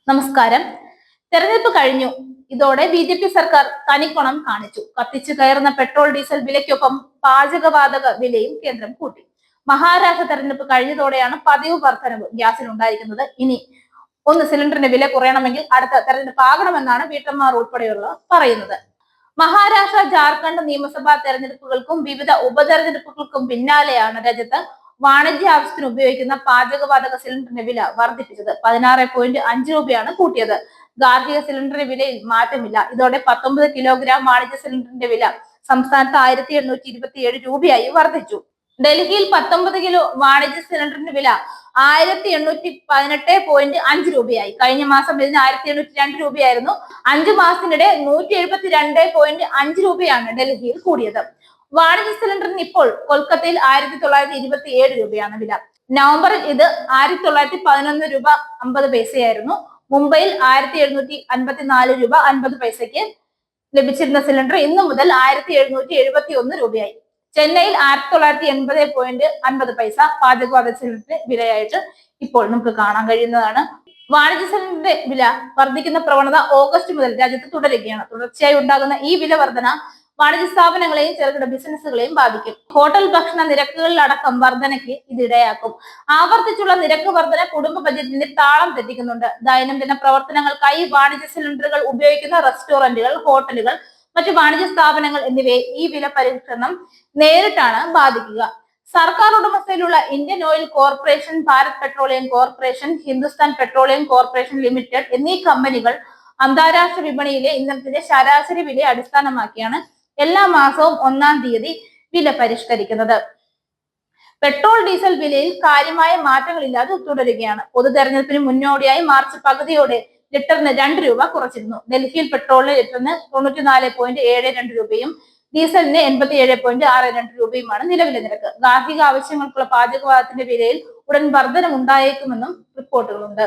നമസ്കാരം. തെരഞ്ഞെടുപ്പ് കഴിഞ്ഞു. ഇതോടെ ബി.ജെ.പി സർക്കാർ തനിക്കൊണം കാണിച്ചു. കത്തിച്ചു കയറുന്ന പെട്രോൾ ഡീസൽ വിലയ്ക്കൊപ്പം പാചകവാതക വിലയും കേന്ദ്രം കൂട്ടി. മഹാരാഷ്ട്ര തെരഞ്ഞെടുപ്പ് കഴിഞ്ഞതോടെയാണ് പതിവ് വർധനവ് ഗ്യാസിൽ ഉണ്ടായിരിക്കുന്നത്. ഇനി സിലിണ്ടറിന്റെ വില കുറയണമെങ്കിൽ അടുത്ത തെരഞ്ഞെടുപ്പ് ആകണമെന്നാണ് വീട്ടമ്മമാർ ഉൾപ്പെടെയുള്ള പറയുന്നത്. മഹാരാഷ്ട്ര, ജാർഖണ്ഡ് നിയമസഭാ തെരഞ്ഞെടുപ്പുകൾക്കും വിവിധ ഉപതെരഞ്ഞെടുപ്പുകൾക്കും പിന്നാലെയാണ് രാജ്യത്ത് വാണിജ്യ ആവശ്യത്തിന് ഉപയോഗിക്കുന്ന പാചകവാതക സിലിണ്ടറിന്റെ വില വർദ്ധിപ്പിച്ചത്. 16.5 രൂപയാണ് കൂട്ടിയത്. ഗാർഹിക സിലിണ്ടറിന്റെ വിലയിൽ മാറ്റമില്ല. ഇതോടെ 19 കിലോഗ്രാം വാണിജ്യ സിലിണ്ടറിന്റെ വില സംസ്ഥാനത്ത് 1827 രൂപയായി വർദ്ധിച്ചു. ഡൽഹിയിൽ 19 കിലോ വാണിജ്യ സിലിണ്ടറിന്റെ വില 1818.5 രൂപയായി. കഴിഞ്ഞ മാസം ഇതിന് 1802 രൂപയായിരുന്നു. 5 മാസത്തിനിടെ 172.5 രൂപയാണ് ഡൽഹിയിൽ കൂടിയത്. വാണിജ്യ സിലിണ്ടറിന് ഇപ്പോൾ കൊൽക്കത്തയിൽ 1927 രൂപയാണ് വില. നവംബറിൽ ഇത് 1911 രൂപ 50 പൈസയായിരുന്നു. മുംബൈയിൽ 1754 രൂപ 50 പൈസയ്ക്ക് ലഭിച്ചിരുന്ന സിലിണ്ടർ ഇന്നു മുതൽ 1771 രൂപയായി. ചെന്നൈയിൽ 1980.50 പൈസ പാചകവാതക സിലിണ്ടറിന് വിലയായിട്ട് ഇപ്പോൾ നമുക്ക് കാണാൻ കഴിയുന്നതാണ്. വാണിജ്യ സിലിണ്ടറിന്റെ വില വർദ്ധിക്കുന്ന പ്രവണത ഓഗസ്റ്റ് മുതൽ രാജ്യത്ത് തുടരുകയാണ്. തുടർച്ചയായി ഉണ്ടാകുന്ന ഈ വില വർധന വാണിജ്യ സ്ഥാപനങ്ങളെയും ചെറുകിട ബിസിനസ്സുകളെയും ബാധിക്കും. ഹോട്ടൽ ഭക്ഷണ നിരക്കുകളിലടക്കം വർധനയ്ക്ക് ഇതിടയാക്കും. ആവർത്തിച്ചുള്ള നിരക്ക് വർധന കുടുംബ ബജറ്റിന്റെ താളം തെറ്റിക്കുന്നുണ്ട്. ദൈനംദിന പ്രവർത്തനങ്ങൾക്കായി വാണിജ്യ സിലിണ്ടറുകൾ ഉപയോഗിക്കുന്ന റെസ്റ്റോറന്റുകൾ, ഹോട്ടലുകൾ, മറ്റു വാണിജ്യ സ്ഥാപനങ്ങൾ എന്നിവയെ ഈ വില പരിഷ്കരണം നേരിട്ടാണ് ബാധിക്കുക. സർക്കാർ ഉടമസ്ഥയിലുള്ള Indian oil corporation, Bharat petroleum corporation, Hindustan petroleum corporation limited എന്നീ കമ്പനികൾ അന്താരാഷ്ട്ര വിപണിയിലെ ഇന്ധനത്തിന്റെ ശരാശരി വിലയെ അടിസ്ഥാനമാക്കിയാണ് എല്ലാ മാസവും 1-ാം തീയതി വില പരിഷ്കരിക്കുന്നത്. പെട്രോൾ ഡീസൽ വിലയിൽ കാര്യമായ മാറ്റങ്ങളില്ലാതെ തുടരുകയാണ്. പൊതു തെരഞ്ഞെടുപ്പിന് മുന്നോടിയായി മാർച്ച് പകുതിയോടെ ലിറ്ററിന് 2 രൂപ കുറച്ചിരുന്നു. ഡൽഹിയിൽ പെട്രോളിന് ലിറ്ററിന് 94.72 രൂപയും ഡീസലിന് 87.62 രൂപയുമാണ് നിലവിലെ നിരക്ക്. ഗാർഹിക ആവശ്യങ്ങൾക്കുള്ള പാചകവാതകത്തിന്റെ വിലയിൽ ഉടൻ വർധനം ഉണ്ടായേക്കുമെന്നും റിപ്പോർട്ടുകളുണ്ട്.